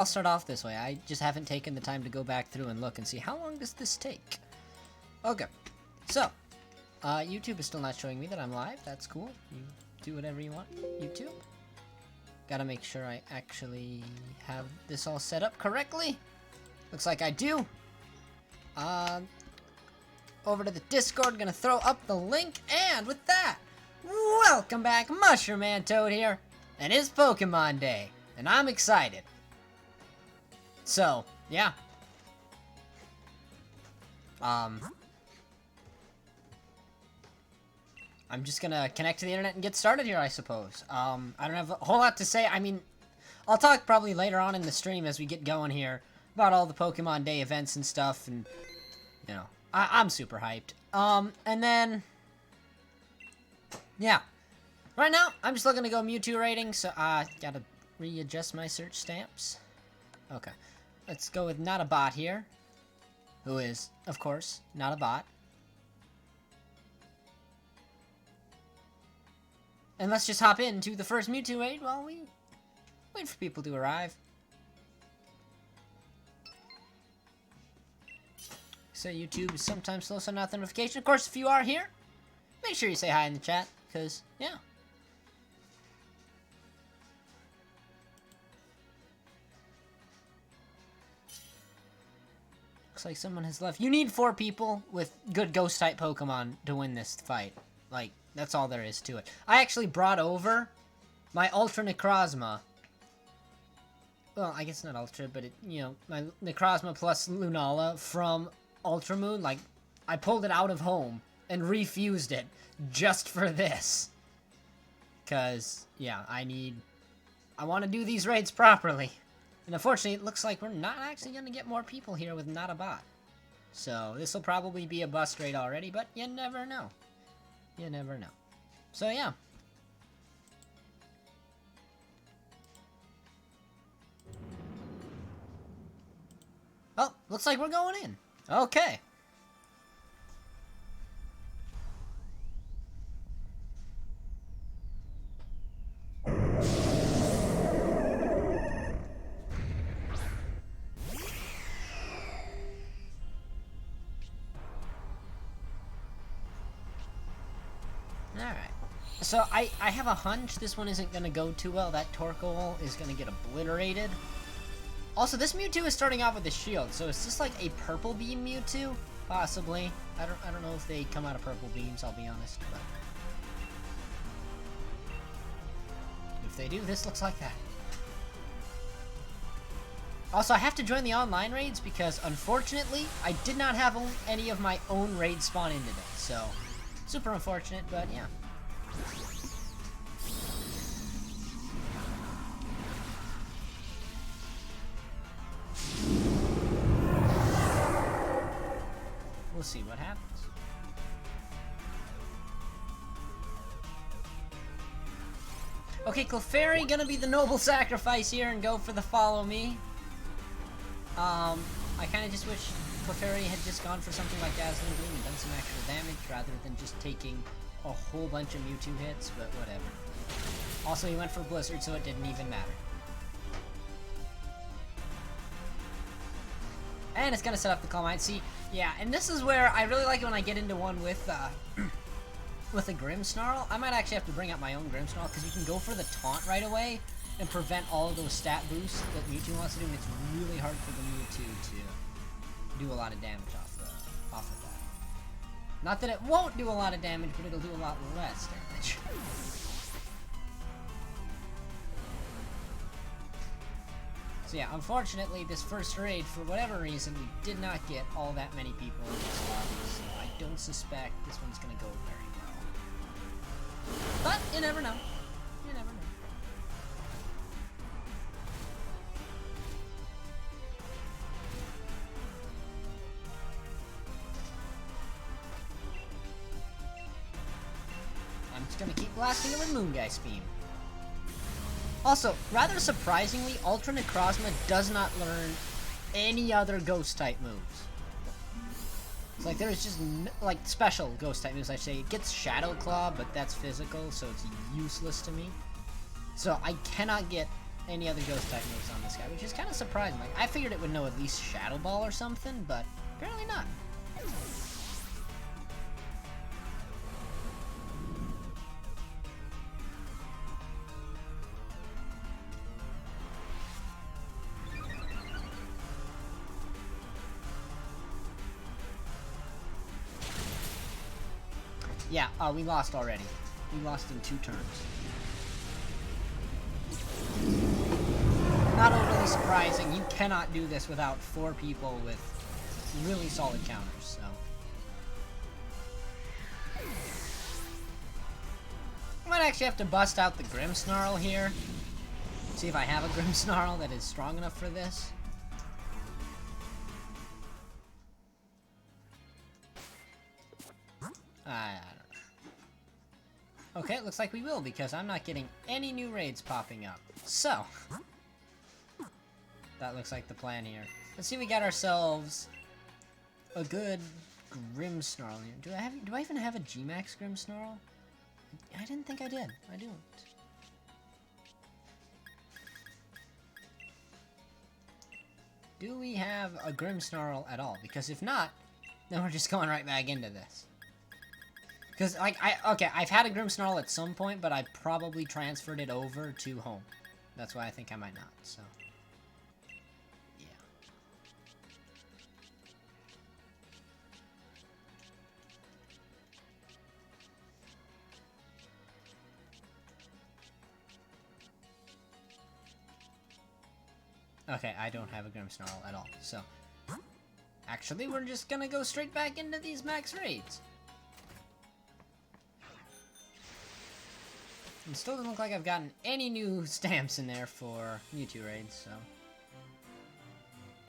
I'll start off this way. I just haven't taken the time to go back through and look and see how long does this take. Okay, so YouTube is still not showing me that I'm live. That's cool. You do whatever you want, YouTube. Gotta make sure I actually have this all set up correctly. Looks like I do. Over to the Discord, gonna throw up the link, and with that, welcome back, Mushroom Man Toad here, and it's Pokemon Day, and I'm excited. So, yeah. I'm just gonna connect to the internet and get started here, I suppose. I don't have a whole lot to say. I mean, I'll talk probably later on in the stream as we get going here about all the Pokemon Day events and stuff, and, you know, I'm super hyped. And then, yeah. Right now, I'm just looking to go Mewtwo rating, so, gotta readjust my search stamps. Okay. Let's go with not a bot here, who is, of course, not a bot. And let's just hop into the first Mewtwo raid while we wait for people to arrive. So YouTube is sometimes slow, so not the notification. Of course, if you are here, make sure you say hi in the chat, because, yeah. Looks like someone has left. You need 4 people with good Ghost-type Pokemon to win this fight. Like, that's all there is to it. I actually brought over my Ultra Necrozma. Well, I guess not Ultra, but it, you know, my Necrozma plus Lunala from Ultra Moon. Like, I pulled it out of home and refused it just for this. Because, yeah, I want to do these raids properly. And unfortunately, it looks like we're not actually going to get more people here with not a bot. So, this will probably be a bust raid already, but you never know. You never know. So, yeah. Oh, looks like we're going in. Okay. Alright. So, I have a hunch this one isn't going to go too well. That Torkoal is going to get obliterated. Also, this Mewtwo is starting off with a shield, so is this like a Purple Beam Mewtwo? Possibly. I don't know if they come out of Purple Beams, I'll be honest, but... if they do, this looks like that. Also, I have to join the online raids because, unfortunately, I did not have any of my own raids spawn in today, so... super unfortunate, but yeah. We'll see what happens. Okay, Clefairy gonna be the noble sacrifice here and go for the follow me. I kind of just wish Clefairy had just gone for something like Dazzling Gleam and done some extra damage rather than just taking a whole bunch of Mewtwo hits, but whatever. Also, he went for Blizzard, so it didn't even matter. And it's gonna set up the Calm Mind. See, yeah, and this is where I really like it when I get into one with, with a Grimmsnarl. I might actually have to bring out my own Grimmsnarl, because you can go for the Taunt right away and prevent all of those stat boosts that Mewtwo wants to do, and it's really hard for the Mewtwo to do a lot of damage off of that. Not that it won't do a lot of damage, but it'll do a lot less damage. So yeah, unfortunately, this first raid, for whatever reason, we did not get all that many people in this lobby, so I don't suspect this one's gonna go very well. But, you never know. You never know. I'm just gonna keep blasting it with Moongeist Beam. Also, rather surprisingly, Ultra Necrozma does not learn any other Ghost-type moves. It's like there's just, like, special Ghost-type moves, I say. It gets Shadow Claw, but that's physical, so it's useless to me. So I cannot get any other ghost type moves on this guy, which is kind of surprising. Like, I figured it would know at least Shadow Ball or something, but apparently not. Yeah, we lost already. We lost in 2 turns. Not overly surprising. You cannot do this without 4 people with really solid counters, so. I might actually have to bust out the Grimmsnarl here. See if I have a Grimmsnarl that is strong enough for this. I don't know. Okay, it looks like we will, because I'm not getting any new raids popping up. So, that looks like the plan here. Let's see if we got ourselves a good Grimmsnarl here. Do I even have a G-Max Grimmsnarl? I didn't think I did. I don't. Do we have a Grimmsnarl at all? Because if not, then we're just going right back into this. Because, like, I've had a Grimmsnarl at some point, but I probably transferred it over to home. That's why I think I might not, so. Yeah. Okay, I don't have a Grimmsnarl at all, so. Actually, we're just gonna go straight back into these max raids. It still doesn't look like I've gotten any new stamps in there for Mewtwo raids, so.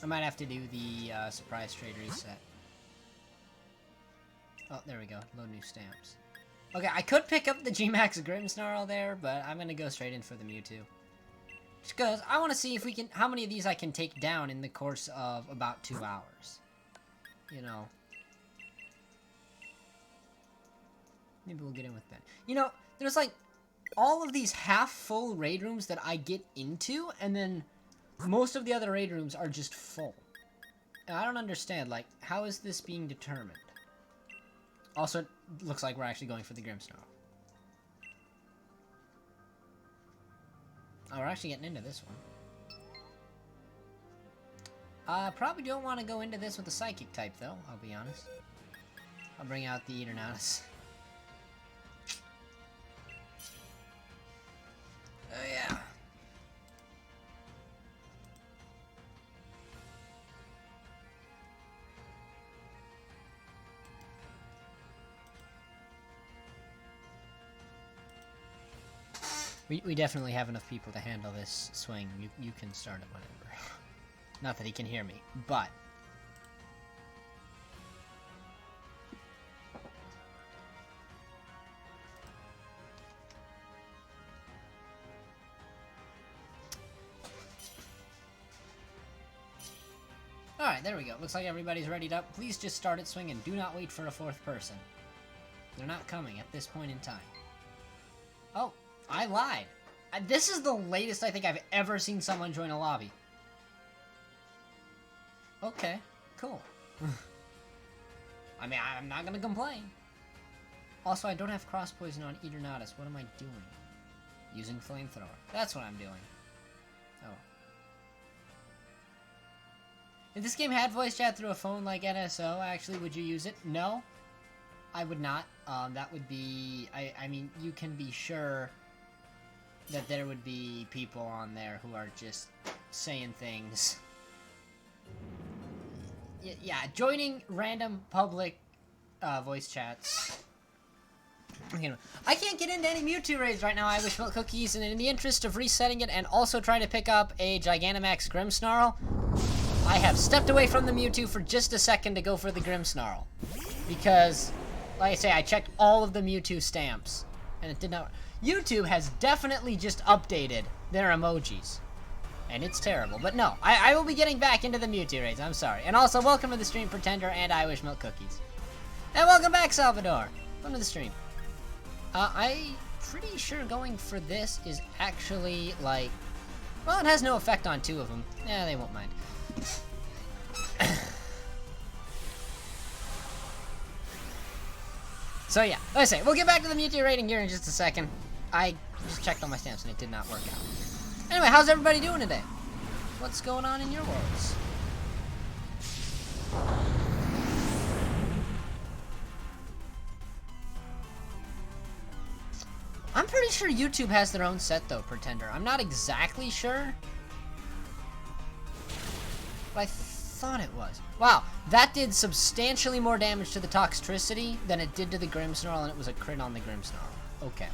I might have to do the surprise trade reset. Oh, there we go. Load new stamps. Okay, I could pick up the G-Max Grimmsnarl there, but I'm gonna go straight in for the Mewtwo. Just because I want to see if we can, how many of these I can take down in the course of about 2 hours. You know. Maybe we'll get in with Ben. You know, there's like all of these half-full raid rooms that I get into, and then most of the other raid rooms are just full. And I don't understand, like, how is this being determined? Also, it looks like we're actually going for the Grimmsnarl. Oh, we're actually getting into this one. Probably don't want to go into this with the Psychic type, though, I'll be honest. I'll bring out the Eternatus. Oh, yeah. We definitely have enough people to handle this swing. You can start it whenever. Not that he can hear me, but... Alright, there we go. Looks like everybody's readied up. Please just start it swinging. Do not wait for a 4th person. They're not coming at this point in time. Oh, I lied. This is the latest I think I've ever seen someone join a lobby. Okay, cool. I mean, I'm not gonna complain. Also, I don't have cross poison on Eternatus. What am I doing? Using flamethrower. That's what I'm doing. Oh. If this game had voice chat through a phone like NSO, actually, would you use it? No, I would not. That would be... I mean, you can be sure that there would be people on there who are just saying things. Yeah, joining random public voice chats. I can't get into any Mewtwo raids right now, I wish milk cookies, and in the interest of resetting it and also trying to pick up a Gigantamax Grimmsnarl, I have stepped away from the Mewtwo for just a second to go for the Grimmsnarl. Because, like I say, I checked all of the Mewtwo stamps, and it did not... YouTube has definitely just updated their emojis. And it's terrible. But no, I will be getting back into the Mewtwo raids, I'm sorry. And also, welcome to the stream, Pretender and I Wish Milk Cookies. And welcome back, Salvador! Welcome to the stream. I'm pretty sure going for this is actually, like, Well, it has no effect on 2 of them. Yeah, they won't mind. So yeah, like I say, we'll get back to the Mewtwo rating here in just a second. I just checked all my stamps and it did not work out. Anyway, how's everybody doing today? What's going on in your worlds? I'm pretty sure YouTube has their own set though, Pretender. I'm not exactly sure. But I thought it was. Wow, that did substantially more damage to the Toxtricity than it did to the Grimmsnarl, and it was a crit on the Grimmsnarl. Okay.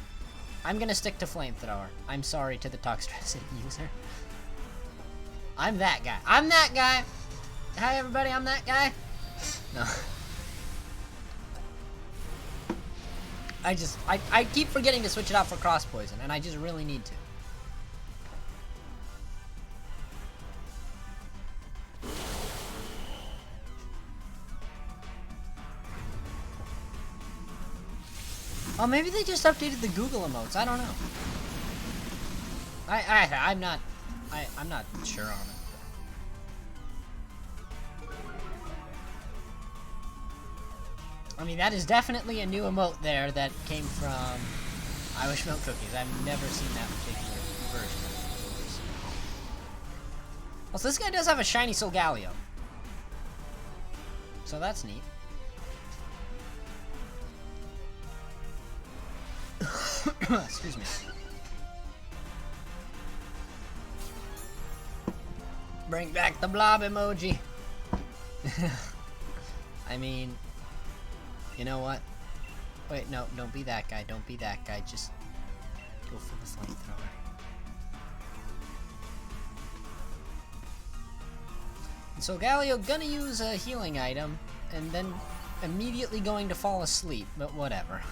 I'm gonna stick to Flamethrower. I'm sorry to the Toxtricity user. I'm that guy. I'm that guy! Hi everybody, I'm that guy. No. I keep forgetting to switch it out for Cross Poison, and I just really need to. Oh, maybe they just updated the Google emotes. I don't know. I'm not sure on it. I mean, that is definitely a new emote there that came from I Wish Milk Cookies. I've never seen that particular version of it. Also, this guy does have a shiny Solgaleo. So that's neat. Excuse me. Bring back the blob emoji. I mean, you know what? Wait, no, don't be that guy. Don't be that guy. Just go for the Flamethrower. And so Galio gonna use a healing item, and then immediately going to fall asleep, but whatever.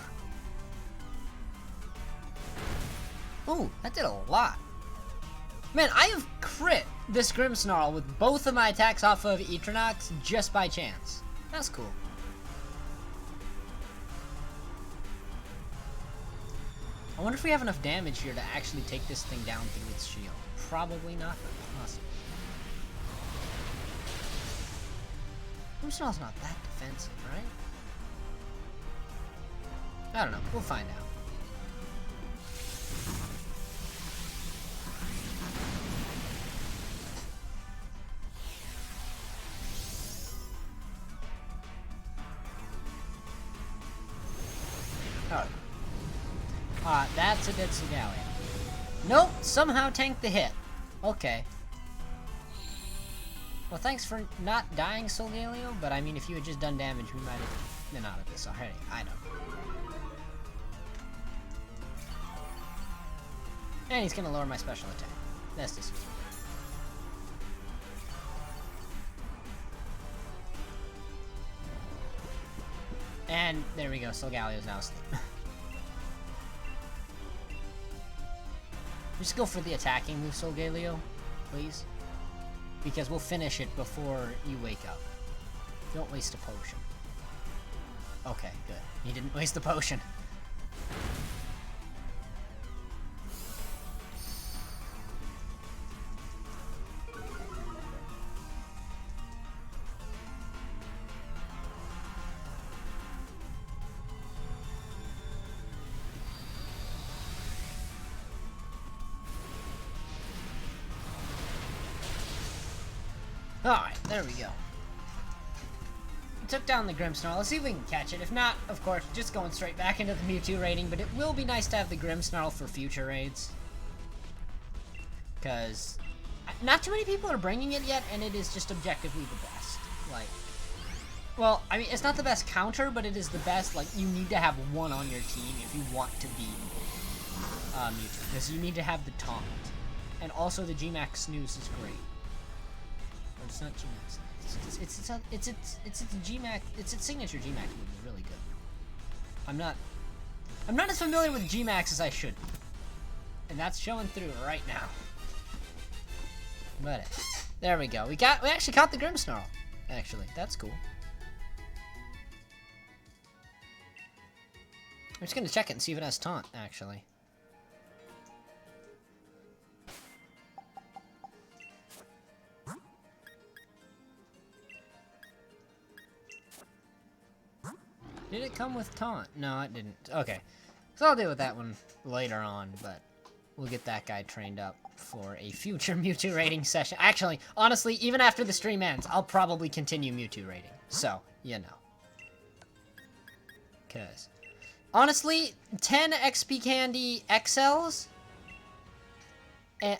Ooh, that did a lot. Man, I have crit this Grimmsnarl with both of my attacks off of Eternox just by chance. That's cool. I wonder if we have enough damage here to actually take this thing down through its shield. Probably not, but possible. Grimmsnarl's not that defensive, right? I don't know. We'll find out. Oh. That's a dead Solgaleo. Nope, somehow tanked the hit. Okay. Well, thanks for not dying, Solgaleo, but I mean, if you had just done damage, we might have been out of this already. I know. And he's gonna lower my special attack. That's disappointing. And there we go, Solgaleo's now asleep. Just go for the attacking move, Solgaleo, please. Because we'll finish it before you wake up. Don't waste a potion. Okay, good. He didn't waste the potion. Alright, there we go. We took down the Grimmsnarl. Let's see if we can catch it. If not, of course, just going straight back into the Mewtwo rating, but it will be nice to have the Grimmsnarl for future raids. Because not too many people are bringing it yet, and it is just objectively the best. Like, well, I mean, it's not the best counter, but it is the best. Like, you need to have one on your team if you want to beat Mewtwo, because you need to have the taunt. And also the Gmax snooze is great. It's not Gmax. It's its Gmax. It's its signature Gmax move is really good. I'm not as familiar with Gmax as I should be, and that's showing through right now. But there we go. We actually caught the Grimmsnarl. Actually, that's cool. I'm just gonna check it and see if it has taunt. Actually. Did it come with taunt? No, it didn't. Okay. So I'll deal with that one later on, but we'll get that guy trained up for a future Mewtwo rating session. Actually, honestly, even after the stream ends, I'll probably continue Mewtwo rating. So, you know. Because, honestly, 10 XP Candy XLs. And,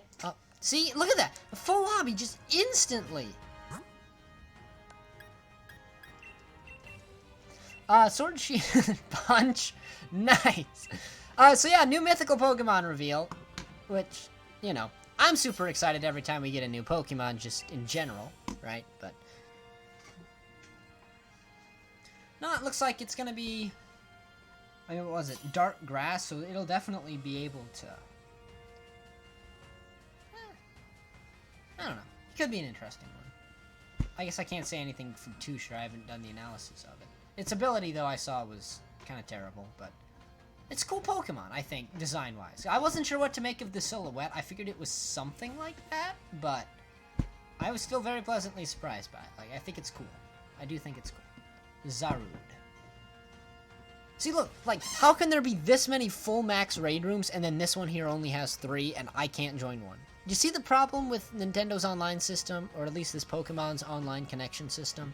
see, look at that. A full lobby just instantly. Sword Shield Punch. Nice. So yeah, new mythical Pokemon reveal. Which, you know, I'm super excited every time we get a new Pokemon, just in general, right? But no, it looks like it's gonna be, I mean, what was it? Dark grass, so it'll definitely be able to, I don't know. It could be an interesting one. I guess I can't say anything for too sure. I haven't done the analysis of it. Its ability, though, I saw was kind of terrible, but it's a cool Pokemon, I think, design-wise. I wasn't sure what to make of the silhouette. I figured it was something like that, but I was still very pleasantly surprised by it. Like, I think it's cool. I do think it's cool. Zarude. See, look, like, how can there be this many full max raid rooms, and then this one here only has 3, and I can't join one? You see the problem with Nintendo's online system, or at least this Pokemon's online connection system?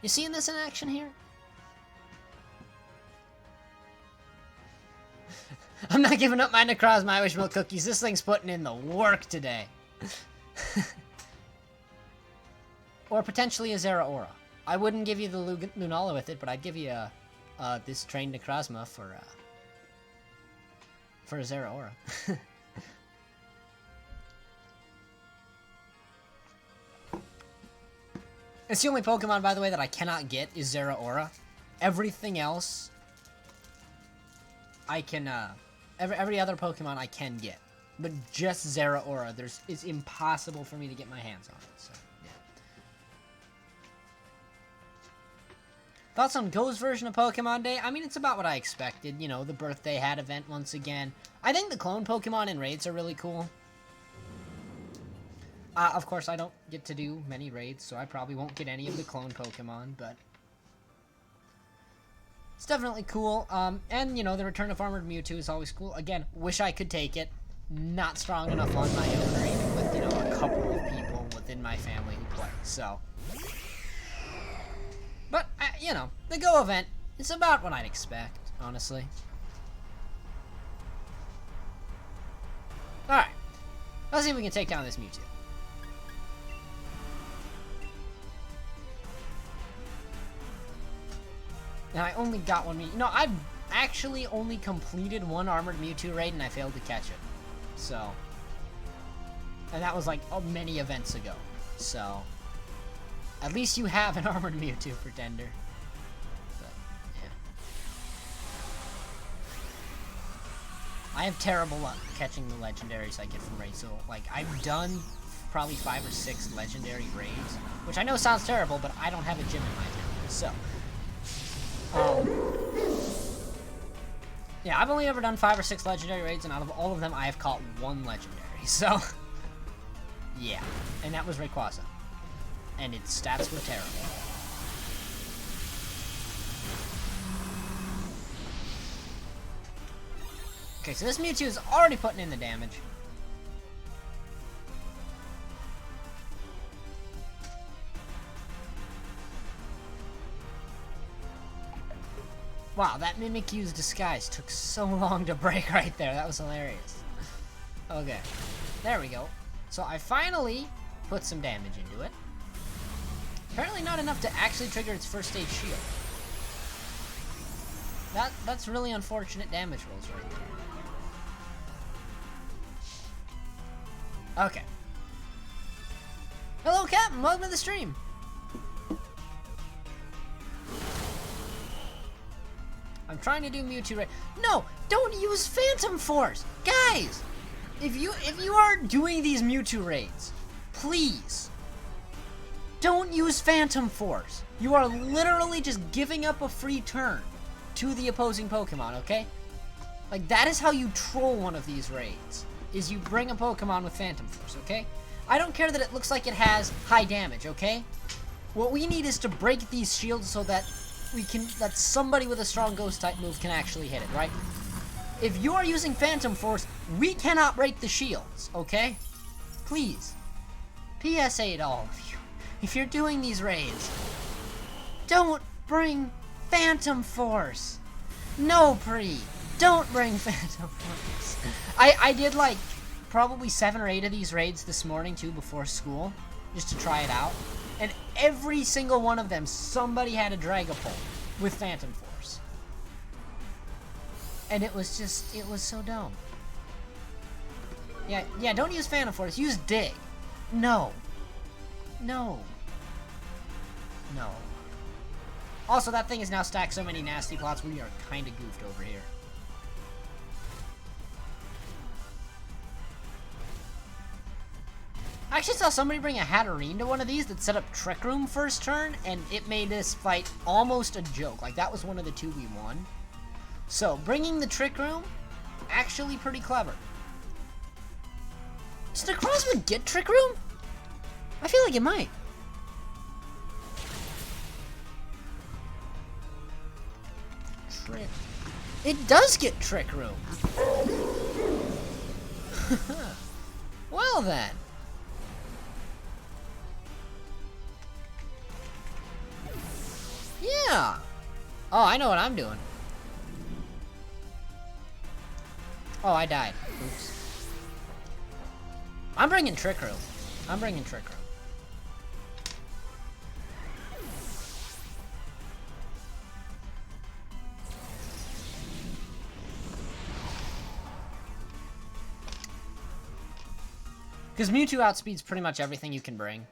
You seeing this in action here? I'm not giving up my Necrozma Irish Milk Cookies. This thing's putting in the work today. Or potentially a Zeraora. I wouldn't give you the Lunala with it, but I'd give you this trained Necrozma for a Zeraora. It's the only Pokemon, by the way, that I cannot get is Zeraora. Everything else, I can, every other Pokemon I can get. But just Zeraora, it's impossible for me to get my hands on it, so, yeah. Thoughts on Go's version of Pokemon Day? I mean, it's about what I expected. You know, the birthday hat event once again. I think the clone Pokemon in raids are really cool. Of course, I don't get to do many raids, so I probably won't get any of the clone Pokemon, but it's definitely cool. And, you know, the return of Armored Mewtwo is always cool. Again, wish I could take it. Not strong enough on my own, or even with, you know, a couple of people within my family who play, so. But, you know, the Go event, it's about what I'd expect, honestly. Alright. Let's see if we can take down this Mewtwo. And I only got one Mewtwo. No, I've actually only completed one Armored Mewtwo raid and I failed to catch it. So. And that was like many events ago. So. At least you have an Armored Mewtwo, Pretender. But, yeah. I have terrible luck catching the legendaries I get from raids. So, like, I've done probably 5 or 6 legendary raids. Which I know sounds terrible, but I don't have a gym in my town. So. Yeah, I've only ever done 5 or 6 legendary raids, and out of all of them, I have caught 1 legendary, so, yeah, and that was Rayquaza, and its stats were terrible. Okay, so this Mewtwo is already putting in the damage. Wow, that Mimikyu's disguise took so long to break right there. That was hilarious. Okay, there we go. So I finally put some damage into it. Apparently not enough to actually trigger its first stage shield. That's really unfortunate damage rolls right there. Okay. Hello, Captain. Welcome to the stream. I'm trying to do Mewtwo raid. No, don't use Phantom Force, guys. If you are doing these Mewtwo raids, please don't use Phantom Force. You are literally just giving up a free turn to the opposing Pokemon. Okay, like that is how you troll one of these raids. Is you bring a Pokemon with Phantom Force. Okay, I don't care that it looks like it has high damage. Okay, what we need is to break these shields so that that somebody with a strong ghost type move can actually hit it, right? If you are using Phantom Force, we cannot break the shields, okay? Please. PSA to all of you. If you're doing these raids, don't bring Phantom Force. No, Pre. Don't bring Phantom Force. I did like probably 7 or 8 of these raids this morning too before school, just to try it out. And every single one of them, somebody had a Dragapult with Phantom Force. And it was so dumb. Yeah, don't use Phantom Force, use Dig. No. No. No. Also, that thing has now stacked so many nasty plots, we are kinda goofed over here. I actually saw somebody bring a Hatterene to one of these that set up Trick Room first turn, and it made this fight almost a joke. Like, that was one of the 2 we won. So, bringing the Trick Room, actually pretty clever. Does the Necrozma get Trick Room? I feel like it might. Trick. It does get Trick Room. Well then. Yeah. Oh, I know what I'm doing. Oh, I died. Oops. I'm bringing Trick Room. I'm bringing Trick Room. Because Mewtwo outspeeds pretty much everything you can bring.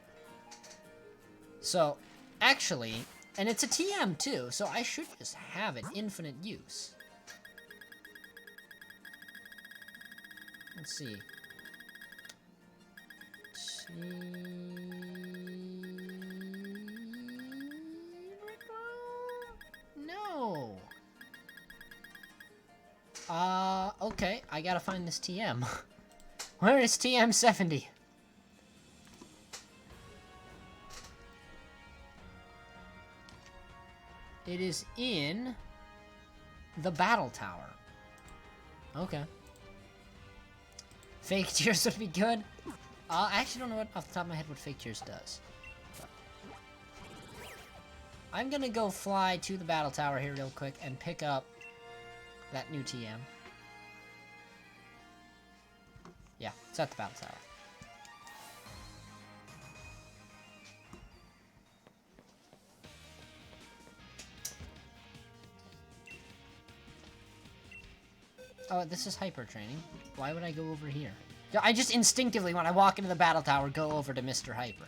So, actually, and it's a TM too, so I should just have it infinite use. Let's see. No. Okay, I gotta find this TM. Where is TM70? It is in the battle tower. Okay. Fake Tears would be good. I actually don't know what off the top of my head what Fake Tears does. I'm gonna go fly to the battle tower here real quick and pick up that new TM. Yeah, it's at the battle tower. Oh, this is hyper training. Why would I go over here? I just instinctively, when I walk into the battle tower, go over to Mr. Hyper.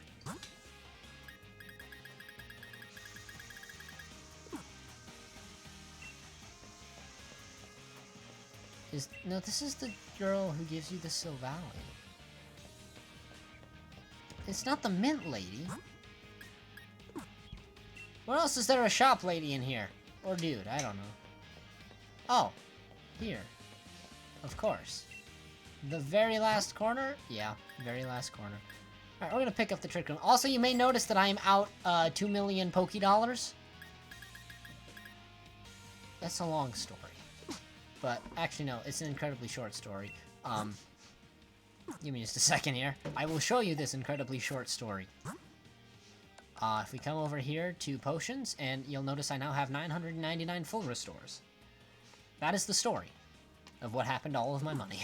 No, this is the girl who gives you the Sylvally. It's not the Mint Lady. What else is there a shop lady in here? Or dude, I don't know. Oh, here. Of course. The very last corner? Yeah, very last corner. Alright, we're gonna pick up the Trick Room. Also, you may notice that I am out 2 million Poké-Dollars. That's a long story. But, actually no, it's an incredibly short story. Give me just a second here. I will show you this incredibly short story. If we come over here to potions, and you'll notice I now have 999 full restores. That is the story of what happened to all of my money.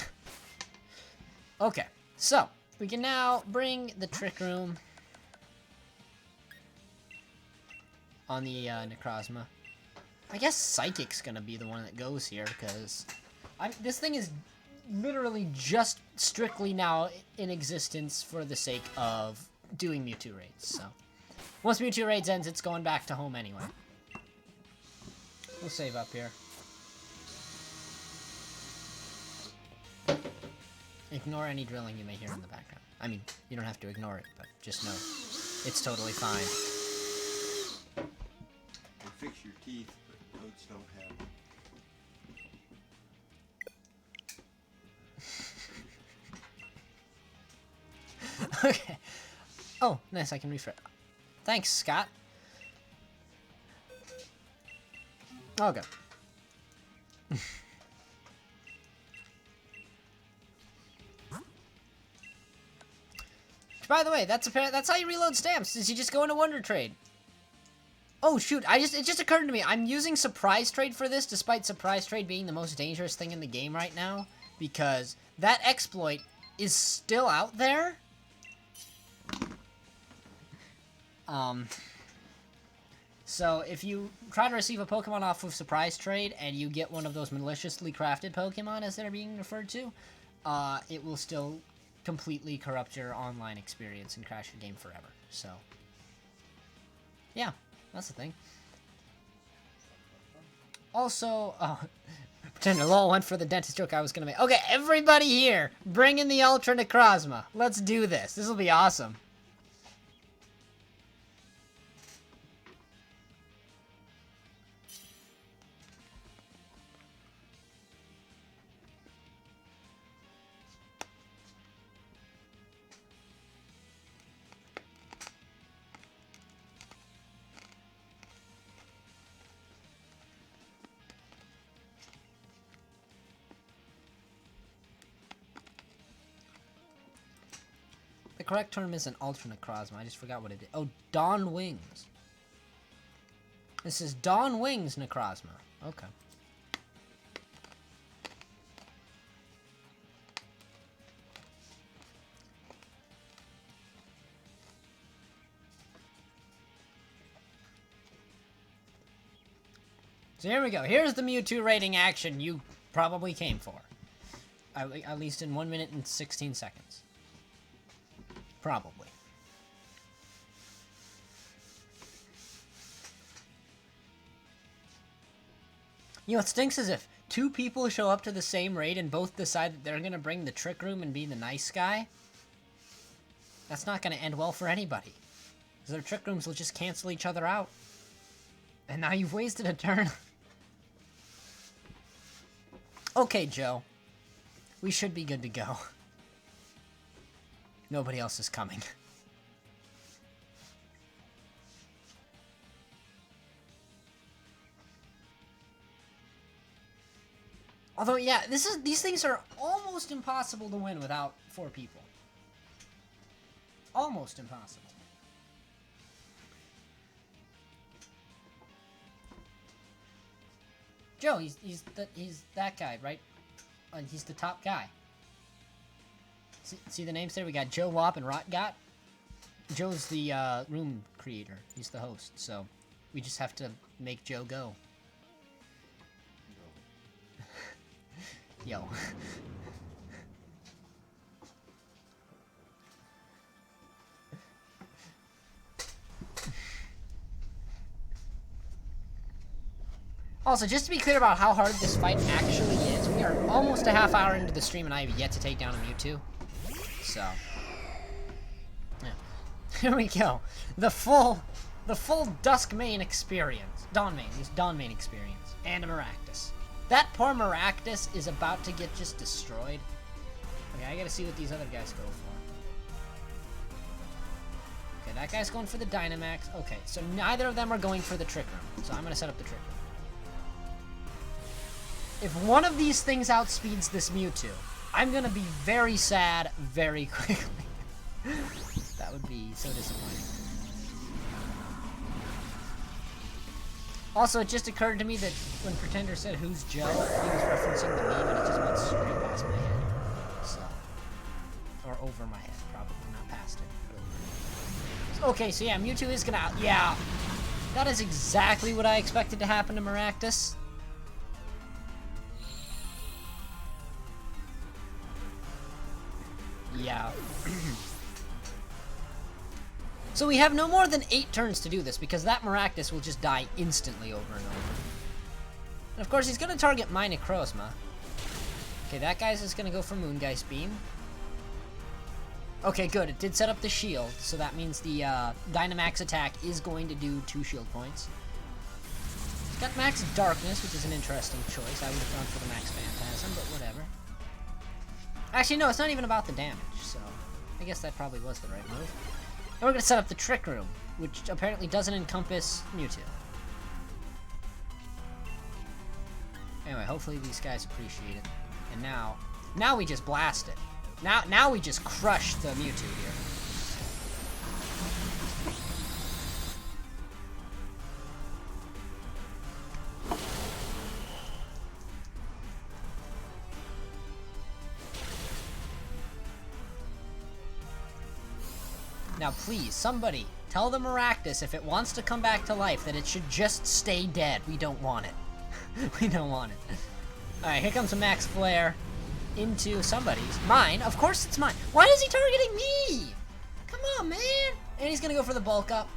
Okay, so, we can now bring the Trick Room on the Necrozma. I guess Psychic's gonna be the one that goes here, because this thing is literally just strictly now in existence for the sake of doing Mewtwo raids, so. Once Mewtwo raids ends, it's going back to home anyway. We'll save up here. Ignore any drilling you may hear in the background. I mean, you don't have to ignore it, but just know it's totally fine. You fix your teeth, but goats don't have them. Okay. Oh, nice, I can refresh. Thanks, Scott. Okay. By the way, that's how you reload stamps, is you just go into Wonder Trade. Oh shoot, it just occurred to me, I'm using Surprise Trade for this, despite Surprise Trade being the most dangerous thing in the game right now, because that exploit is still out there. So if you try to receive a Pokemon off of Surprise Trade, and you get one of those maliciously crafted Pokemon, as they're being referred to, it will still completely corrupt your online experience and crash your game forever. So, yeah, that's the thing. Also, Pretender Lol went for the dentist joke I was gonna make. Okay, everybody here, bring in the Ultra Necrozma. Let's do this. This will be awesome. The correct term isn't Ultra Necrozma, I just forgot what it is. Oh, Dawn Wings. This is Dawn Wings Necrozma. Okay. So here we go. Here's the Mewtwo rating action you probably came for. At least in 1 minute and 16 seconds. Probably. You know what stinks is if two people show up to the same raid and both decide that they're gonna bring the Trick Room and be the nice guy. That's not gonna end well for anybody. Because their Trick Rooms will just cancel each other out. And now you've wasted a turn. Okay, Joe. We should be good to go. Nobody else is coming. Although, yeah, these things are almost impossible to win without 4 people. Almost impossible. Joe, he's that guy, right? He's the top guy. See the names there? We got Joe, Wop, and Rotgot. Joe's the room creator. He's the host, so we just have to make Joe go. Yo. Also, just to be clear about how hard this fight actually is, we are almost a half hour into the stream and I have yet to take down a Mewtwo. So, yeah. Here we go. The full Dusk Main experience. Dawn Main experience. And a Maractus. That poor Maractus is about to get just destroyed. Okay, I gotta see what these other guys go for. Okay, that guy's going for the Dynamax. Okay, so neither of them are going for the Trick Room. So I'm gonna set up the Trick Room. If one of these things outspeeds this Mewtwo, I'm gonna be very sad very quickly. That would be so disappointing. Also, it just occurred to me that when Pretender said, "Who's Joe?" he was referencing the meme and it just went straight past my head. So, or over my head, probably not past it. Okay, so yeah, Mewtwo is gonna yeah. That is exactly what I expected to happen to Maractus. Yeah. So we have no more than 8 turns to do this, because that Maractus will just die instantly over and over. And of course, he's going to target my Necrozma. Okay, that guy's just going to go for Moongeist Beam. Okay, good. It did set up the shield, so that means the Dynamax attack is going to do 2 shield points. It's got Max Darkness, which is an interesting choice. I would have gone for the Max Phantasm, but whatever. Actually, no, it's not even about the damage, so I guess that probably was the right move. And we're going to set up the Trick Room, which apparently doesn't encompass Mewtwo. Anyway, hopefully these guys appreciate it. And now we just blast it. Now we just crush the Mewtwo here. Now please, somebody, tell the Maractus if it wants to come back to life that it should just stay dead. We don't want it. We don't want it. Alright, here comes a Max Flare into somebody's. Mine? Of course it's mine. Why is he targeting me? Come on, man. And he's gonna go for the bulk up,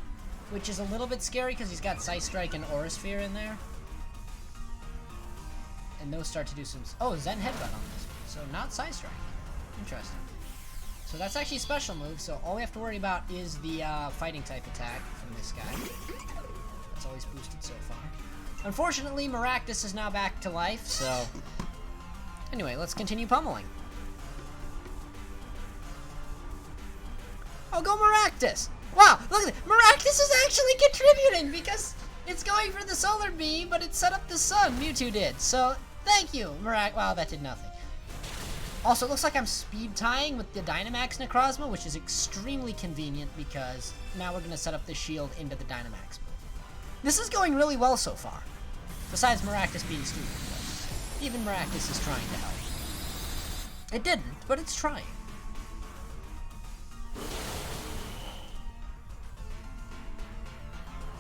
which is a little bit scary because he's got Sight Strike and Aura Sphere in there. And those start to do some... Oh, Zen Headbutt on this one. So not Sight Strike. Interesting. So that's actually a special move, so all we have to worry about is the fighting type attack from this guy. That's always boosted so far. Unfortunately, Maractus is now back to life, so... Anyway, let's continue pummeling. Oh, go Maractus! Wow, look at it! Maractus is actually contributing because it's going for the Solar Beam, but it set up the Sun, Mewtwo did. So, thank you, Wow, that did nothing. Also, it looks like I'm speed tying with the Dynamax Necrozma, which is extremely convenient because now we're going to set up the shield into the Dynamax move. This is going really well so far. Besides Maractus being stupid. Even Maractus is trying to help. It didn't, but it's trying.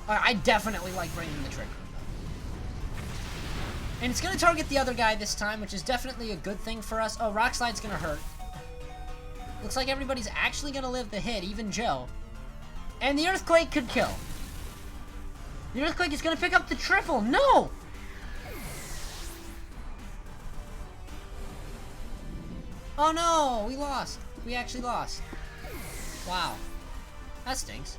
I definitely like bringing the Trick Room. And it's going to target the other guy this time, which is definitely a good thing for us. Oh, Rock Slide's going to hurt. Looks like everybody's actually going to live the hit, even Joe. And the Earthquake could kill. The Earthquake is going to pick up the triple. No! Oh no, we lost. We actually lost. Wow. That stinks.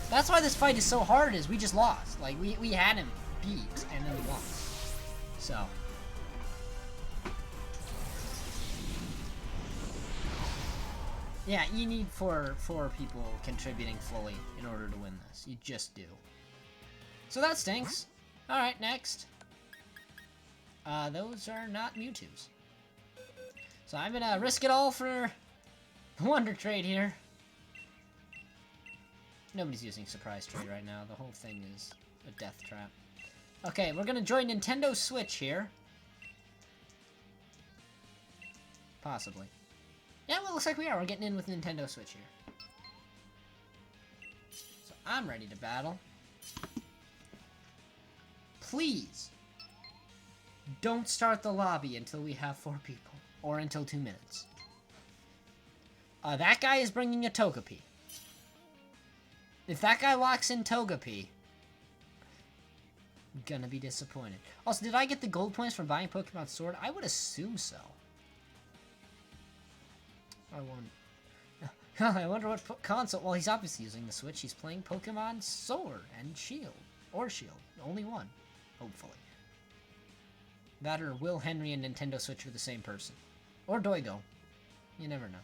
That's why this fight is so hard, is we just lost. Like, we had him beat, and then we lost. So. Yeah, you need four people contributing fully in order to win this. You just do. So that stinks. Alright, next. Those are not Mewtwo's. So I'm gonna risk it all for the Wonder Trade here. Nobody's using Surprise Trade right now. The whole thing is a death trap. Okay, we're gonna join Nintendo Switch here. Possibly. Yeah, well, it looks like we are. We're getting in with Nintendo Switch here. So I'm ready to battle. Please, don't start the lobby until we have 4 people. Or until 2 minutes. That guy is bringing a Togepi. If that guy locks in Togepi, I'm gonna be disappointed. Also, did I get the gold points from buying Pokemon Sword? I would assume so. I wonder what console... Well, he's obviously using the Switch. He's playing Pokemon Sword and Shield. Or Shield. Only one. Hopefully. That or Will Henry and Nintendo Switch are the same person. Or Doigo. You never know.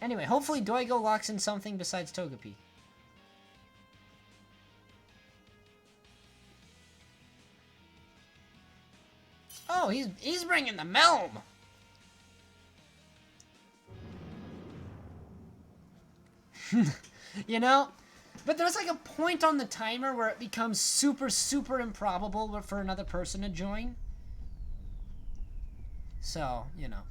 Anyway, hopefully Doigo locks in something besides Togepi. Oh, he's bringing the Melm! You know? But there's like a point on the timer where it becomes super, super improbable for another person to join. So, you know.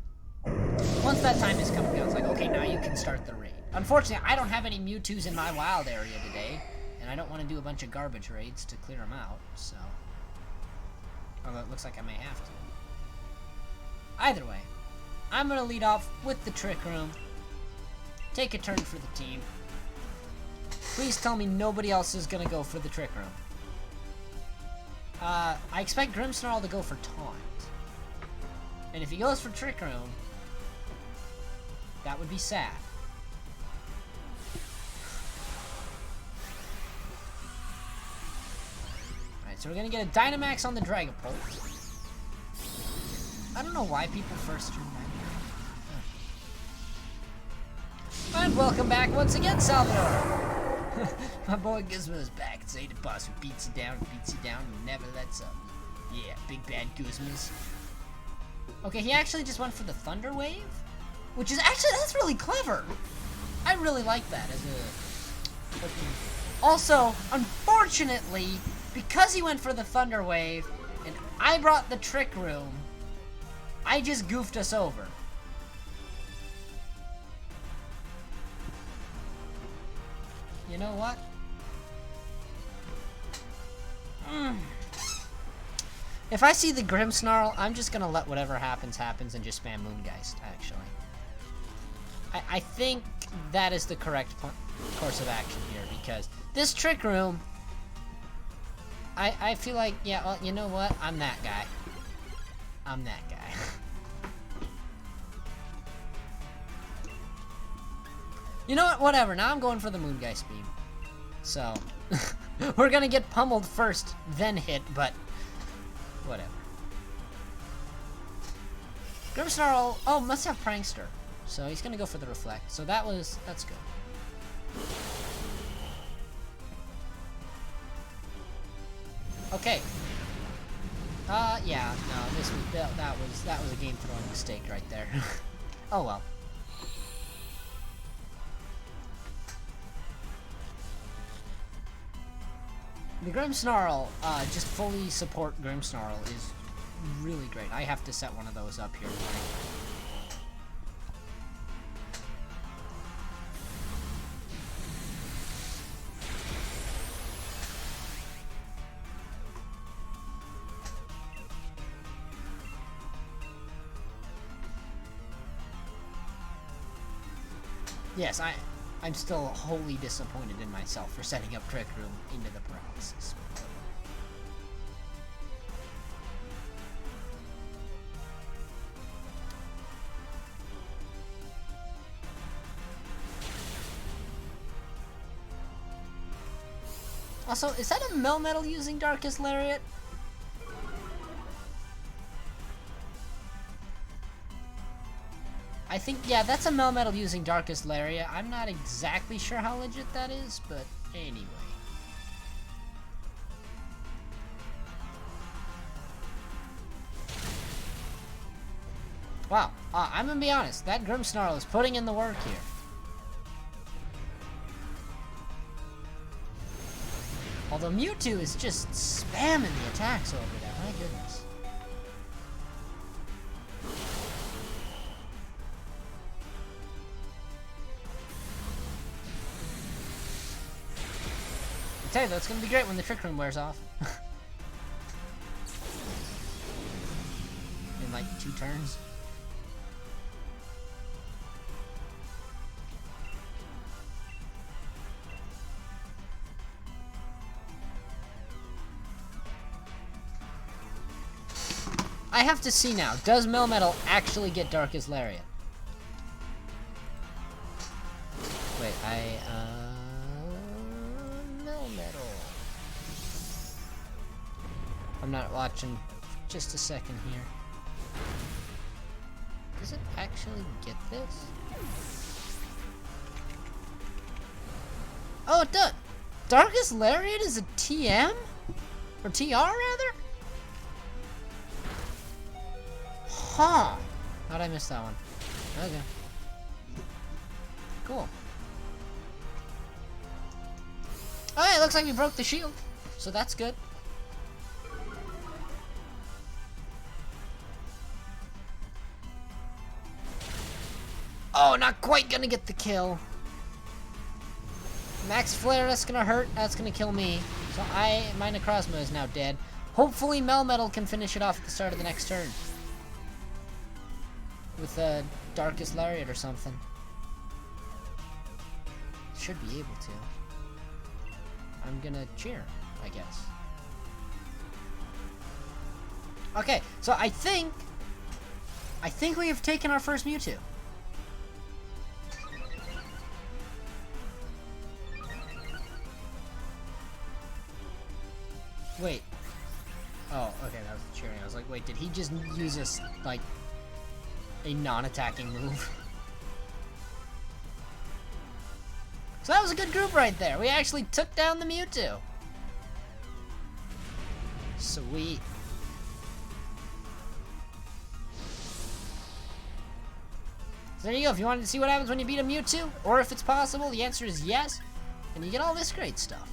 Once that time is coming down, it's like, okay, now you can start the raid. Unfortunately, I don't have any Mewtwo's in my wild area today, and I don't want to do a bunch of garbage raids to clear them out, so... Although it looks like I may have to. Either way, I'm going to lead off with the Trick Room. Take a turn for the team. Please tell me nobody else is going to go for the Trick Room. I expect Grimmsnarl to go for Taunt. And if he goes for Trick Room, that would be sad. Alright, so we're going to get a Dynamax on the Dragapult. I don't know why people first turn Dynamax. And welcome back once again, Salvador. My boy Gizmo's back. It's the boss who beats you down, and never lets up. Yeah, big bad Gizmos. Okay, he actually just went for the Thunder Wave? Which is actually, that's really clever. I really like that as a... Also, unfortunately, because he went for the Thunder Wave, and I brought the Trick Room, I just goofed us over. You know what? If I see the Grimmsnarl, I'm just gonna let whatever happens, happens, and just spam Moongeist, actually. I think that is the correct course of action here, because this Trick Room, I feel like, yeah, well, you know what? I'm that guy. I'm that guy. You know what? Whatever. Now I'm going for the Moongeist beam. So, we're gonna get pummeled first, then hit, but whatever. Grimmsnarl, oh, must have Prankster. So he's gonna go for the Reflect. So that's good. Okay. Yeah, no, that was a game throwing mistake right there. Oh well. The Grimmsnarl, just fully support Grimmsnarl is really great. I have to set one of those up here. Yes, I'm still wholly disappointed in myself for setting up Trick Room into the paralysis. Also, is that a Melmetal using Darkest Lariat? I think, yeah, that's a Melmetal using Darkest Lariat. I'm not exactly sure how legit that is, but anyway. Wow, I'm gonna be honest, that Grimmsnarl is putting in the work here. Although Mewtwo is just spamming the attacks over there, my goodness. I tell you, that's gonna be great when the Trick Room wears off. In like 2 turns. I have to see now, does Melmetal actually get Darkest Lariat? Wait, Melmetal. I'm not watching. Just a second here. Does it actually get this? Oh, it does. Darkest Lariat is a TM? Or TR, rather? Huh. How'd I miss that one? Okay. Cool. Alright, looks like we broke the shield. So that's good. Oh, not quite gonna get the kill. Max Flare, that's gonna hurt. That's gonna kill me. So my Necrozma is now dead. Hopefully Melmetal can finish it off at the start of the next turn. With a Darkest Lariat or something. Should be able to. I'm gonna cheer, I guess. Okay, so I think we have taken our first Mewtwo. Wait. Oh, okay, that was cheering. I was like, wait, did he just use this, like, a non-attacking move? So that was a good group right there. We actually took down the Mewtwo. Sweet. So there you go. If you wanted to see what happens when you beat a Mewtwo, or if it's possible, the answer is yes. And you get all this great stuff.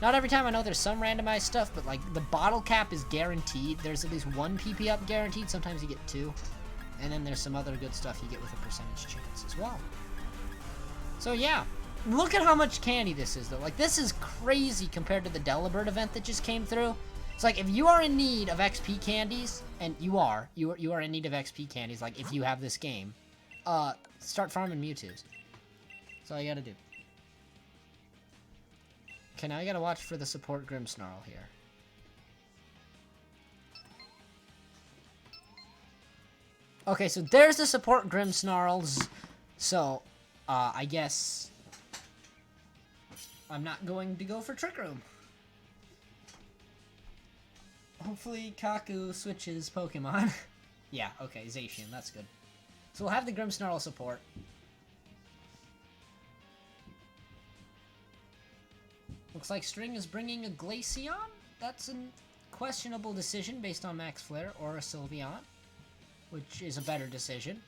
Not every time. I know there's some randomized stuff, but like the bottle cap is guaranteed. There's at least 1 PP up guaranteed. Sometimes you get 2. And then there's some other good stuff you get with a percentage chance as well. So yeah, look at how much candy this is though. Like this is crazy compared to the Delibird event that just came through. It's like if you are in need of XP candies, and you are in need of XP candies, like if you have this game, start farming Mewtwo's. That's all you gotta do. Okay, now you gotta watch for the support Grimmsnarl here. Okay, so there's the support Grimmsnarls. So, I guess I'm not going to go for Trick Room. Hopefully Kaku switches Pokemon. Yeah, okay, Zacian, that's good. So we'll have the Grimmsnarl support. Looks like String is bringing a Glaceon. That's a questionable decision based on Max Flare, or a Sylveon, which is a better decision,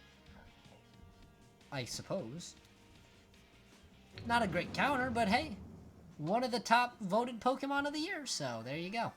I suppose. Not a great counter, but hey, one of the top voted Pokemon of the year, so there you go.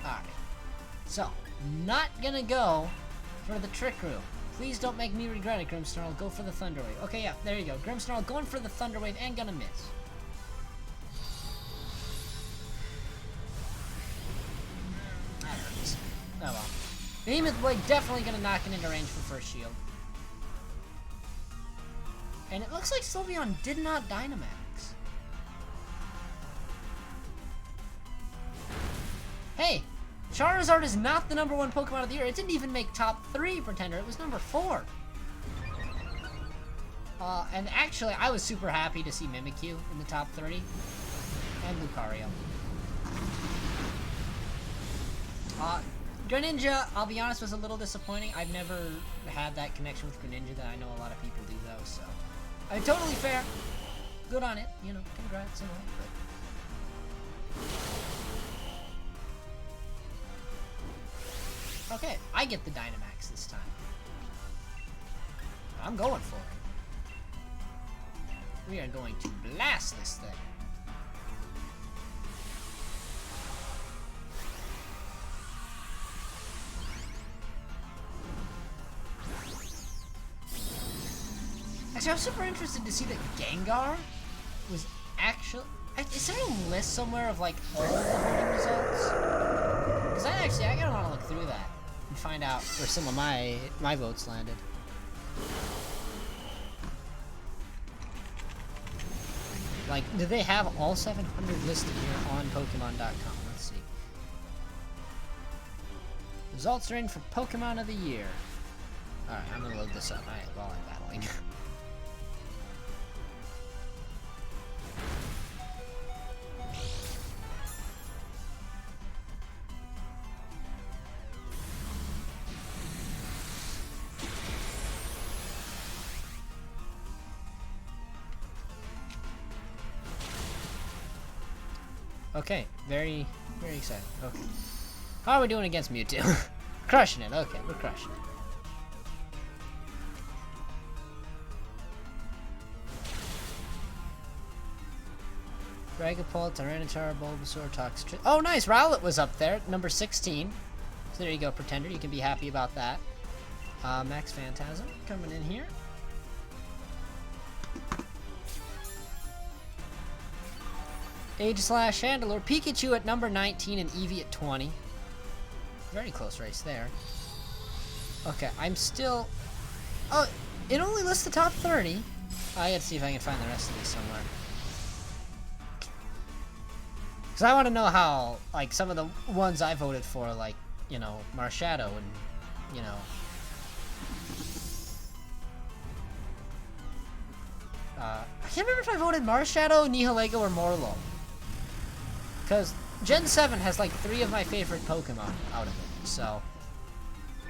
Alright, so, not gonna go for the Trick Room. Please don't make me regret it, Grimmsnarl. Go for the Thunder Wave. Okay, yeah, there you go. Grimmsnarl going for the Thunder Wave and gonna miss. That hurts. Oh well. Behemoth Blade definitely gonna knock it into range for first shield. And it looks like Sylveon did not Dynamax. Hey! Charizard is not the #1 Pokemon of the year. It didn't even make top 3, Pretender. It was number 4. And actually, I was super happy to see Mimikyu in the top 30. And Lucario. Greninja, I'll be honest, was a little disappointing. I've never had that connection with Greninja that I know a lot of people do, though, so... I mean, totally fair. Good on it. You know, congrats and all, but... Okay, I get the Dynamax this time. I'm going for it. We are going to blast this thing. Actually, I'm super interested to see that Gengar was actually... Is there a list somewhere of, like, all the voting results? Because I kind of want to look through that and find out where some of my votes landed. Like, do they have all 700 listed here on Pokemon.com? Let's see. Results are in for Pokemon of the Year. Alright, I'm gonna load this up while I'm battling. Okay, very, very excited. Okay. How are we doing against Mewtwo? Crushing it. Okay, we're crushing it. Dragapult, Tyranitar, Bulbasaur, Toxtricity. Oh, nice! Rowlet was up there, number 16. So there you go, Pretender. You can be happy about that. Max Phantasm coming in here. Age/Chandelure, Pikachu at number 19 and Eevee at 20. Very close race there. Okay, I'm still... Oh, it only lists the top 30. I gotta see if I can find the rest of these somewhere. Because I want to know how, like, some of the ones I voted for, like, you know, Marshadow and, you know... I can't remember if I voted Marshadow, Nihilego, or Morlo. Because Gen 7 has, like, 3 of my favorite Pokemon out of it, so...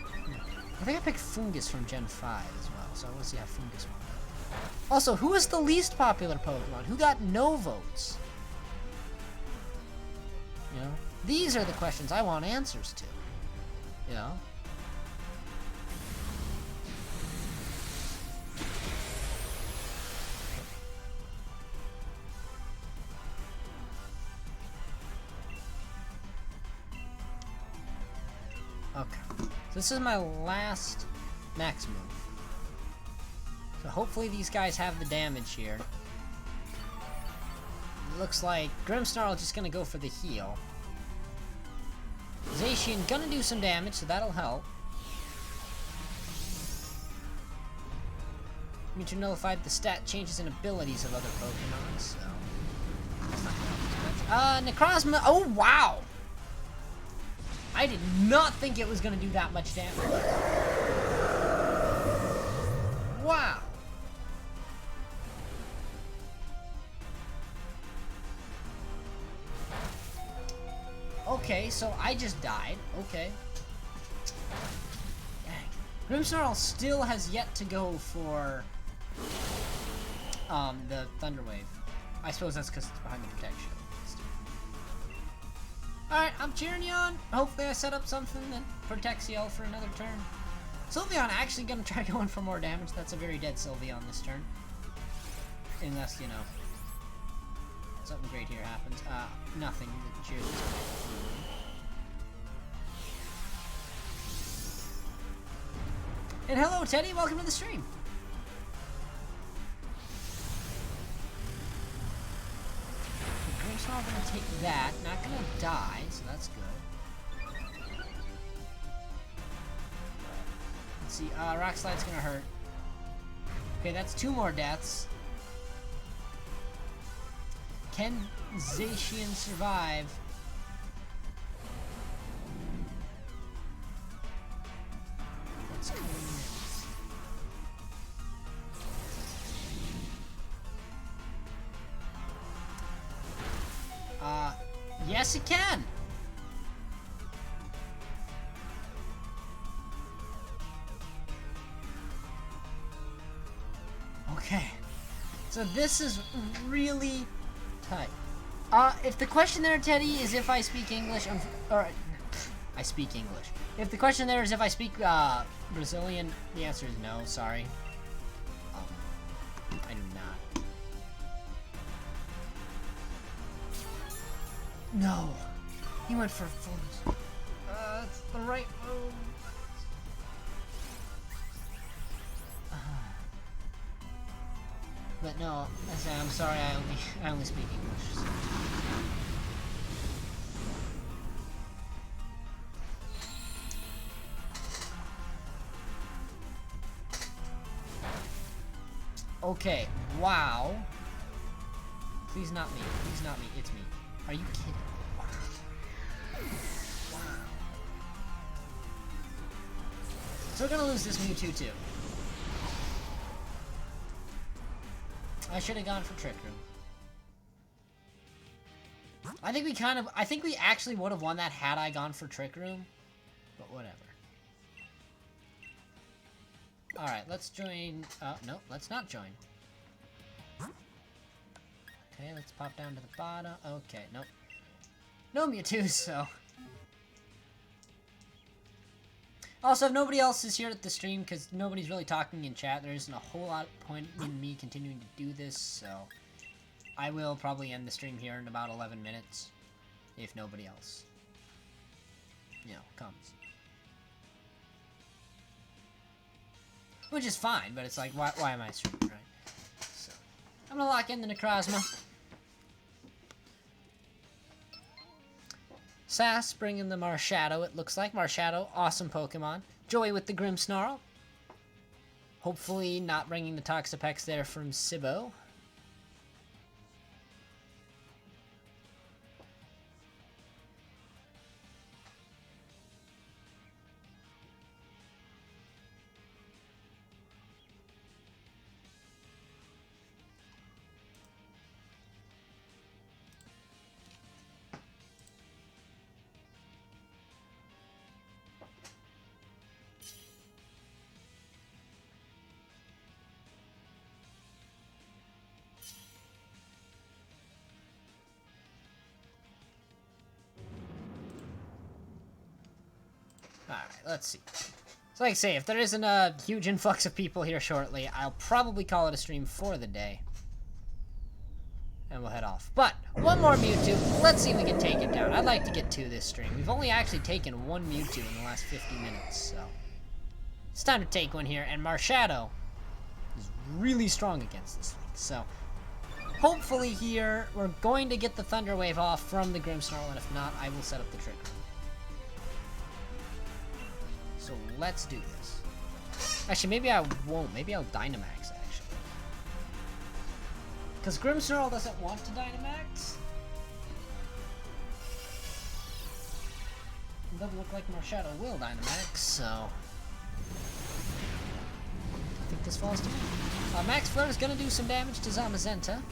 I think I picked Fungus from Gen 5 as well, so I want to see how Fungus won. Also, who is the least popular Pokemon? Who got no votes? You know? These are the questions I want answers to. You know? Okay. So this is my last max move. So hopefully these guys have the damage here. It looks like Grimmsnarl just gonna go for the heal. Zacian gonna do some damage, so that'll help. Mewtwo nullified the stat changes and abilities of other Pokemon, so... That's not gonna help as much. Necrozma... Oh, wow! I did not think it was gonna do that much damage. Wow! Okay, so I just died. Okay. Dang. Grimmsnarl still has yet to go for the Thunder Wave. I suppose that's because it's behind the protection. Alright, I'm cheering you on. Hopefully I set up something that protects you all for another turn. Sylveon actually gonna try going for more damage. That's a very dead Sylveon this turn. Unless, you know, something great here happens. Nothing. Cheers. And hello, Teddy. Welcome to the stream. Grimmsnarl gonna take that. Not gonna die, so that's good. Let's see. Rock Slide's gonna hurt. Okay, that's 2 more deaths. Can Zacian survive? What's coming next? Yes it can! Okay. So this is really tight. If the question there, Teddy, is if I speak English, I speak English. If the question there is if I speak Brazilian, the answer is no. Sorry, I do not. No, he went for full. That's the right move. But no, I'm sorry. I only speak English. So. Okay. Wow. Please not me. Please not me. It's me. Are you kidding? Wow. Wow. So we're gonna lose this Mewtwo too. I should have gone for Trick Room. I think we actually would have won that had I gone for Trick Room. But whatever. Alright, let's join... no, let's not join. Okay, let's pop down to the bottom. Okay, nope. No Mewtwo, so... Also, if nobody else is here at the stream, because nobody's really talking in chat, there isn't a whole lot of point in me continuing to do this, so... I will probably end the stream here in about 11 minutes, if nobody else, you know, comes. Which is fine, but it's like, why am I streaming, right? So, I'm gonna lock in the Necrozma. Sass bringing the Marshadow, it looks like. Marshadow, awesome Pokemon. Joey with the Grimmsnarl. Hopefully not bringing the Toxapex there from Sibbo. Alright, let's see. So like I say, if there isn't a huge influx of people here shortly, I'll probably call it a stream for the day. And we'll head off. But, one more Mewtwo. Let's see if we can take it down. I'd like to get 2 this stream. We've only actually taken 1 Mewtwo in the last 50 minutes, so... It's time to take one here, and Marshadow is really strong against this thing, so... Hopefully here, we're going to get the Thunder Wave off from the Grimmsnarl, and if not, I will set up the Trick Room. So let's do this. Actually, maybe I won't. Maybe I'll Dynamax, actually. Because Grimmsnarl doesn't want to Dynamax. It doesn't look like Marshadow will Dynamax, so... I think this falls to me. Max Flare is going to do some damage to Zamazenta.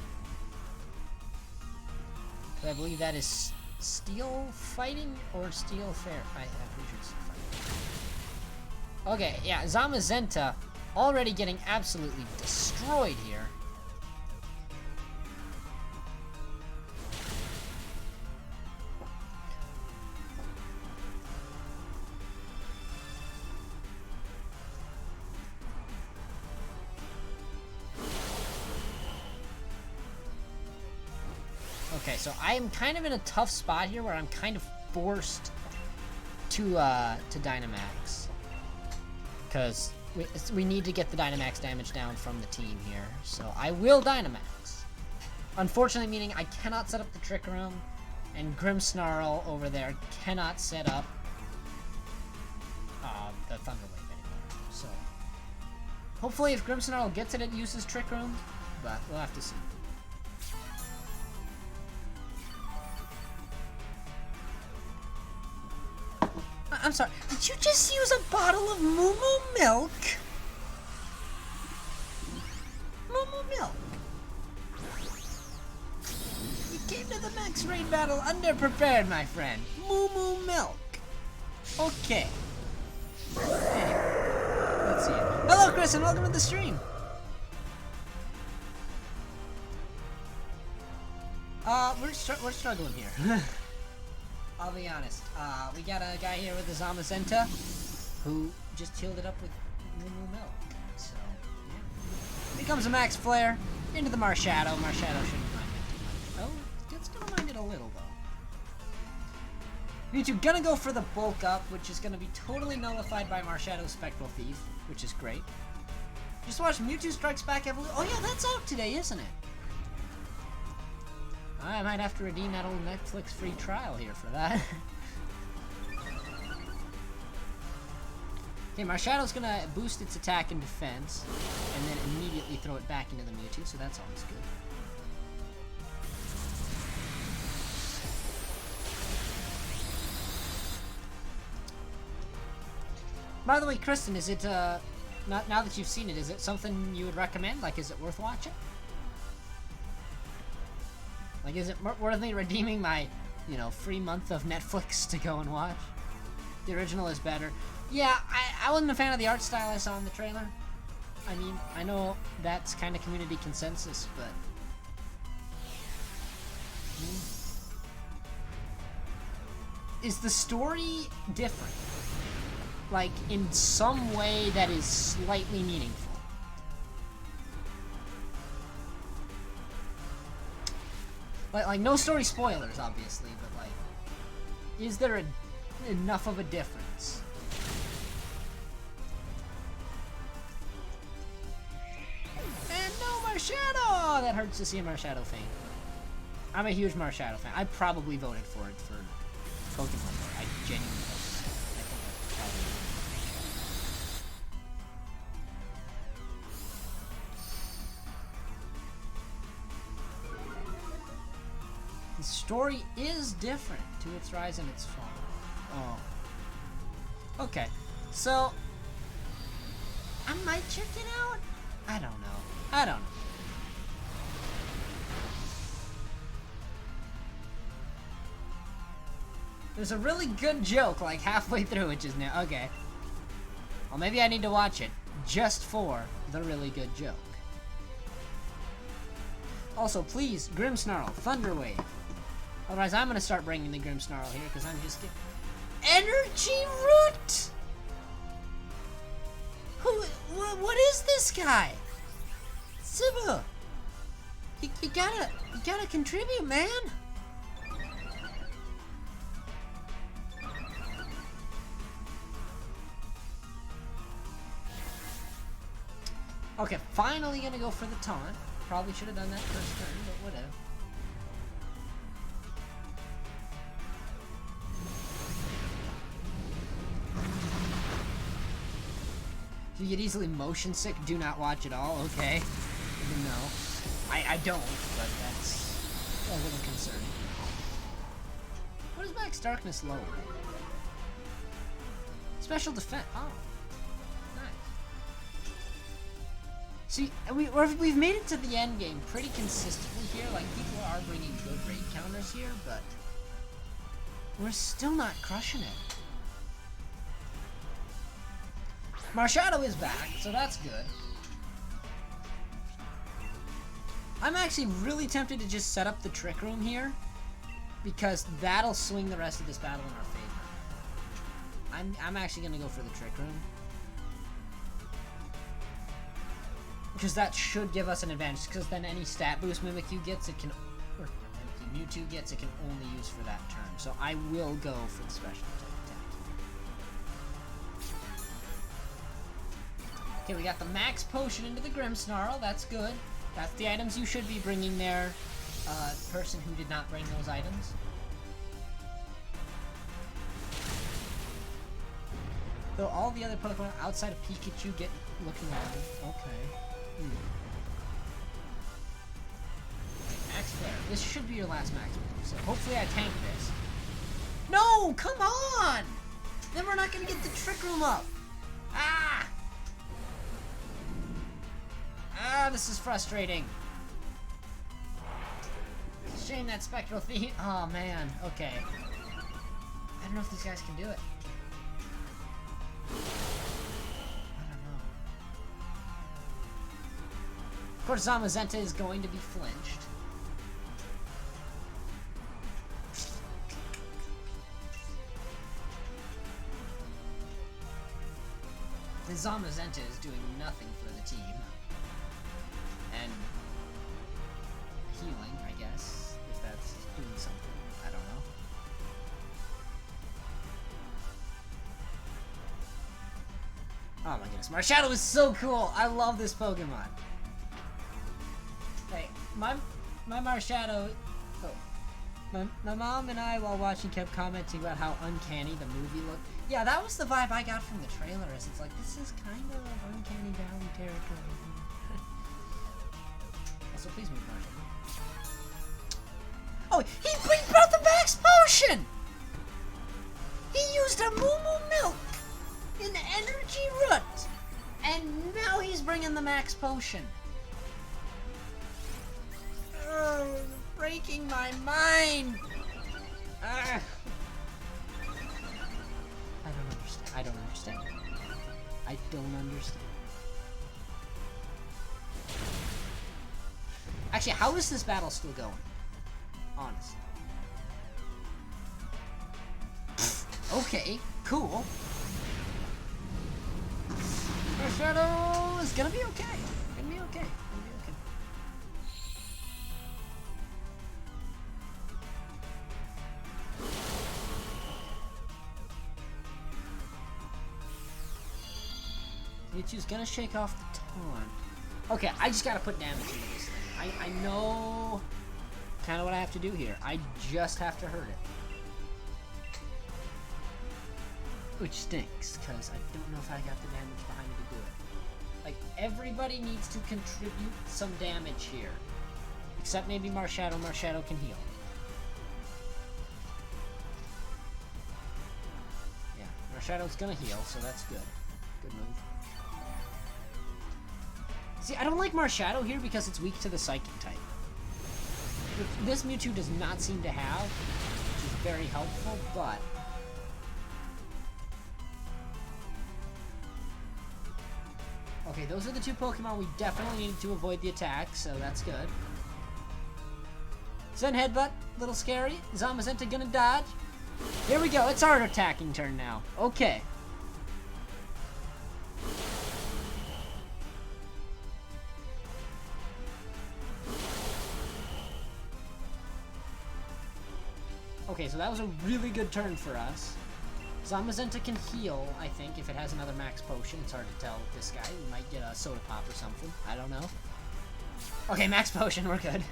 I believe that is Steel Fighting or Steel Fair. I'm pretty sure it's Steel Fighting. Okay, yeah, Zamazenta already getting absolutely destroyed here. Okay, so I am kind of in a tough spot here where I'm kind of forced to Dynamax. Because we need to get the Dynamax damage down from the team here. So I will Dynamax. Unfortunately, meaning I cannot set up the Trick Room, and Grimmsnarl over there cannot set up the Thunder Wave anymore. So hopefully if Grimmsnarl gets it, it uses Trick Room, but we'll have to see. I'm sorry, did you just use a bottle of Moo Moo milk? Moo Moo milk. You came to the Max Raid battle underprepared, my friend. Moo Moo milk. Okay. Anyway, let's see it. Hello, Chris, and welcome to the stream. We're struggling here. I'll be honest. We got a guy here with a Zamazenta who just healed it up with Moo Moo milk. So, yeah. Here comes a Max Flare into the Marshadow. Marshadow shouldn't mind it too much. Oh, it's gonna mind it a little though. Mewtwo gonna go for the bulk up, which is gonna be totally nullified by Marshadow's Spectral Thief, which is great. Just watch Mewtwo Strikes Back Evolution. Oh yeah, that's out today, isn't it? I might have to redeem that old Netflix free trial here for that. Okay, Marshadow's gonna boost its attack and defense, and then immediately throw it back into the Mewtwo, so that's always good. By the way, Kristen, is it, now that you've seen it, is it something you would recommend? Like, is it worth watching? Like, is it worth me redeeming my, you know, free month of Netflix to go and watch? The original is better. Yeah, I wasn't a fan of the art style I saw in the trailer. I mean, I know that's kind of community consensus, but... Is the story different? Like, in some way that is slightly meaningful? Like, no story spoilers, obviously, but, like, is there enough of a difference? And no Marshadow! That hurts to see a Marshadow fan. I'm a huge Marshadow fan. I probably voted for it for Pokemon Lore. I genuinely voted. The story is different to its rise and its fall. Oh. Okay. So, I might check it out? I don't know. There's a really good joke, like, halfway through, which is new. Okay. Well, maybe I need to watch it, just for the really good joke. Also, please, Grimmsnarl, Thunder Wave. Otherwise, I'm gonna start bringing the Grimmsnarl here, because I'm just getting... Energy Root! What is this guy? Sybil! You gotta contribute, man! Okay, finally gonna go for the taunt. Probably should have done that first turn, but whatever. If you get easily motion sick, do not watch at all, okay? Even though I don't, but that's a little concerning. What is Max Darkness lower? Special defense. Oh. See, we've made it to the end game pretty consistently here. Like, people are bringing good raid counters here, but we're still not crushing it. Marshadow is back, so that's good. I'm actually really tempted to just set up the Trick Room here, because that'll swing the rest of this battle in our favor. I'm actually gonna go for the Trick Room. Because that should give us an advantage, because then any stat boost Mimikyu gets, it can, or Mewtwo gets, it can only use for that turn. So I will go for the special attack. Okay, we got the Max Potion into the Grimmsnarl, that's good. That's the items you should be bringing there, person who did not bring those items. Though all the other Pokemon outside of Pikachu get looking at it. Okay. Max Flare. This should be your last Max move, so hopefully I tank this. No! Come on! Then we're not gonna get the Trick Room up! Ah! Ah, this is frustrating. It's a shame that Spectral Theme. Oh man, okay. I don't know if these guys can do it. Of course, Zamazenta is going to be flinched. The Zamazenta is doing nothing for the team. And healing, I guess, if that's doing something. I don't know. Oh my goodness, Marshadow is so cool! I love this Pokemon. Hey, my Marshadow, my mom and I, while watching, kept commenting about how uncanny the movie looked. Yeah, that was the vibe I got from the trailer. It's like, this is kind of Uncanny Valley territory. Also, please move Marshadow. Oh, he brought the Max Potion! He used a Moo Moo Milk in Energy Root, and now he's bringing the Max Potion. Breaking my mind. I don't understand. I don't understand. I don't understand. Actually, how is this battle still going? Honestly. Okay, cool. Marshadow is gonna be okay. Gonna be okay. Mewtwo's gonna shake off the taunt. Okay, I just gotta put damage into this thing. I know kind of what I have to do here. I just have to hurt it. Which stinks, because I don't know if I got the damage behind me to do it. Like, everybody needs to contribute some damage here. Except maybe Marshadow. Marshadow can heal. Yeah, Marshadow's gonna heal, so that's good. Good move. See, I don't like Marshadow here because it's weak to the Psychic type. This Mewtwo does not seem to have, which is very helpful, but... Okay, those are the two Pokemon we definitely needed to avoid the attack, so that's good. Zen Headbutt, little scary. Zamazenta gonna dodge. Here we go, it's our attacking turn now. Okay. Okay, so that was a really good turn for us. Zamazenta can heal, I think, if it has another max potion. It's hard to tell with this guy. We might get a soda pop or something. I don't know. Okay, max potion, we're good.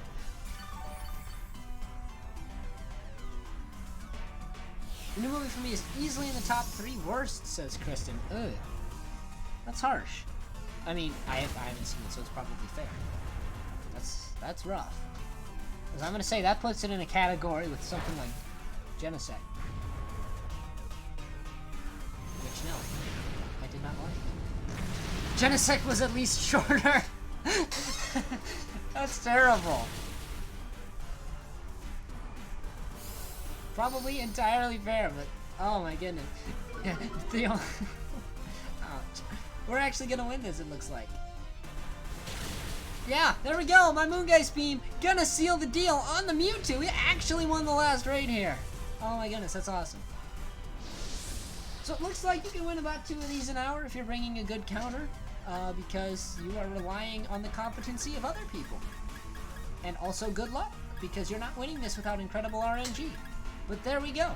The new movie for me is easily in the top 3 worst, says Kristen. Ugh. That's harsh. I mean, I haven't seen it, so it's probably fair. That's rough. Because I'm going to say that puts it in a category with something like Genesect. Which, no, I did not like. Genesect was at least shorter. That's terrible. Probably entirely fair, but oh my goodness. Ouch. We're actually gonna win this, it looks like. Yeah, there we go. My Moongeist Beam gonna seal the deal on the Mewtwo. We actually won the last raid here. Oh my goodness, that's awesome. So it looks like you can win about 2 of these an hour if you're bringing a good counter, because you are relying on the competency of other people. And also good luck, because you're not winning this without incredible RNG. But there we go.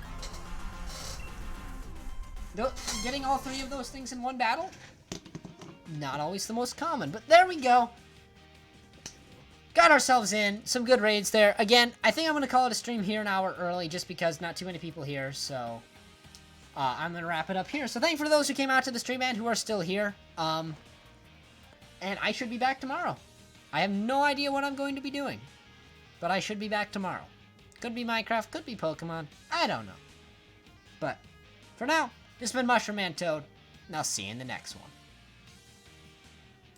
Getting all 3 of those things in one battle? Not always the most common, but there we go. Got ourselves in some good raids there. Again, I think I'm going to call it a stream here an hour early just because not too many people here, so I'm going to wrap it up here. So thank you for those who came out to the stream and who are still here. And I should be back tomorrow. I have no idea what I'm going to be doing, but I should be back tomorrow. Could be Minecraft, could be Pokemon, I don't know. But for now, this has been Mushroom Man Toad, and I'll see you in the next one.